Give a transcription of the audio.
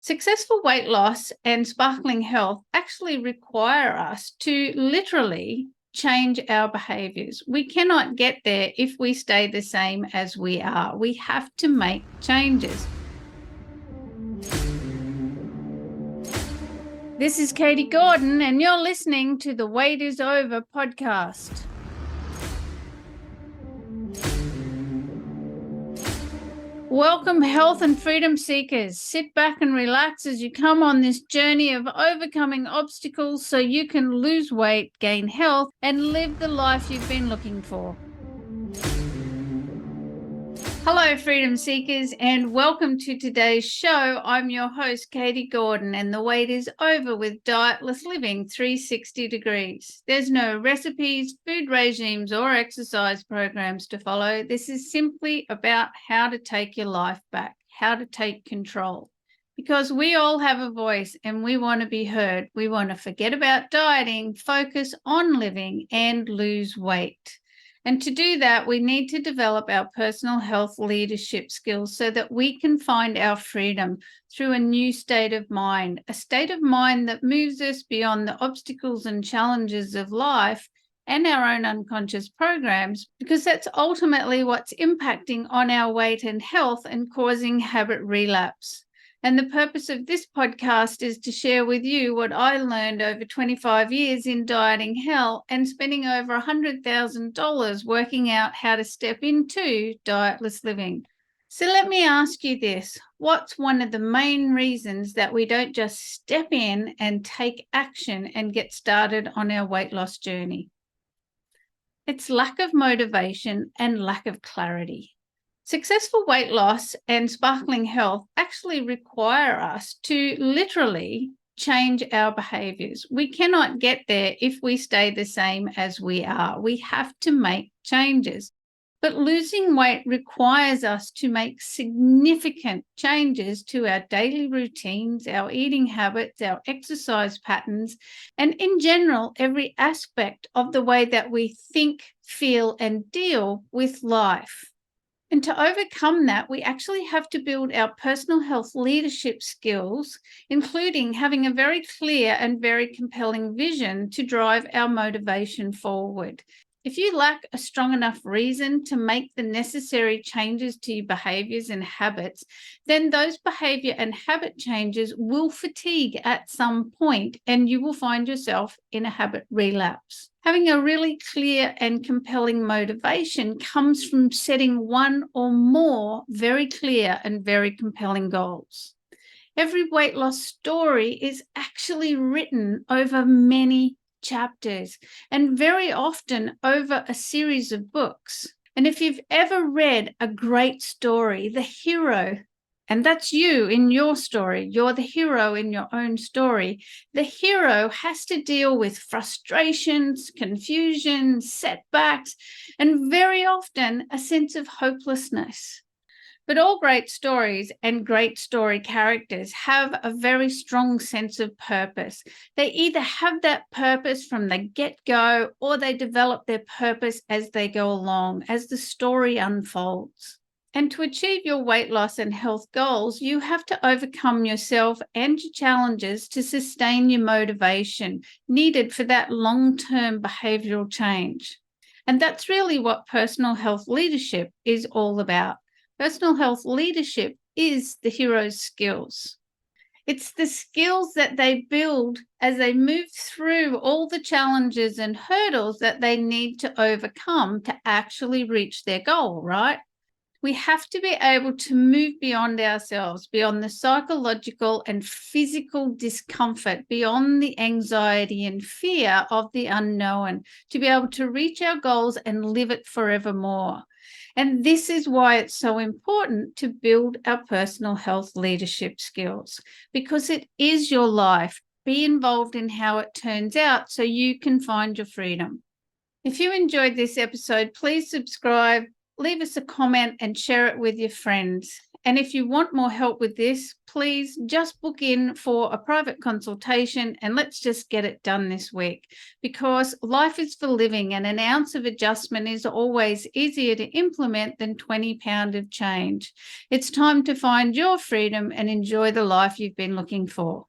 Successful weight loss and sparkling health actually require us to literally change our behaviors. We cannot get there if we stay the same as we are. We have to make changes. This is Katie Gordon, and you're listening to the Wait is Over podcast. Welcome, health and freedom seekers. Sit back and relax as you come on this journey of overcoming obstacles so you can lose weight, gain health, and live the life you've been looking for. Hello, freedom seekers, and welcome to today's show. I'm your host, Katie Gordon, and the wait is over with Dietless Living 360 degrees. There's no recipes, food regimes, or exercise programs to follow. This is simply about how to take your life back, how to take control. Because we all have a voice and we want to be heard. We want to forget about dieting, focus on living, and lose weight. And to do that, we need to develop our personal health leadership skills so that we can find our freedom through a new state of mind, a state of mind that moves us beyond the obstacles and challenges of life and our own unconscious programs, because that's ultimately what's impacting on our weight and health and causing habit relapse. And the purpose of this podcast is to share with you what I learned over 25 years in dieting hell and spending over $100,000 working out how to step into dietless living. So let me ask you this. What's one of the main reasons that we don't just step in and take action and get started on our weight loss journey? It's lack of motivation and lack of clarity. Successful weight loss and sparkling health actually require us to literally change our behaviors. We cannot get there if we stay the same as we are. We have to make changes. But losing weight requires us to make significant changes to our daily routines, our eating habits, our exercise patterns, and in general, every aspect of the way that we think, feel, and deal with life. And to overcome that, we actually have to build our personal health leadership skills, including having a very clear and very compelling vision to drive our motivation forward. If you lack a strong enough reason to make the necessary changes to your behaviors and habits, then those behavior and habit changes will fatigue at some point, and you will find yourself in a habit relapse. Having a really clear and compelling motivation comes from setting one or more very clear and very compelling goals. Every weight loss story is actually written over many chapters and very often over a series of books. And if you've ever read a great story, the hero, and that's you in your story, you're the hero in your own story, the hero has to deal with frustrations, confusion, setbacks, and very often a sense of hopelessness. But all great stories and great story characters have a very strong sense of purpose. They either have that purpose from the get-go or they develop their purpose as they go along, as the story unfolds. And to achieve your weight loss and health goals, you have to overcome yourself and your challenges to sustain your motivation needed for that long-term behavioral change. And that's really what personal health leadership is all about. Personal health leadership is the hero's skills. It's the skills that they build as they move through all the challenges and hurdles that they need to overcome to actually reach their goal, right? We have to be able to move beyond ourselves, beyond the psychological and physical discomfort, beyond the anxiety and fear of the unknown, to be able to reach our goals and live it forevermore. And this is why it's so important to build our personal health leadership skills, because it is your life. Be involved in how it turns out so you can find your freedom. If you enjoyed this episode, please subscribe, leave us a comment and share it with your friends. And if you want more help with this, please just book in for a private consultation and let's just get it done this week, because life is for living and an ounce of adjustment is always easier to implement than 20 pounds of change. It's time to find your freedom and enjoy the life you've been looking for.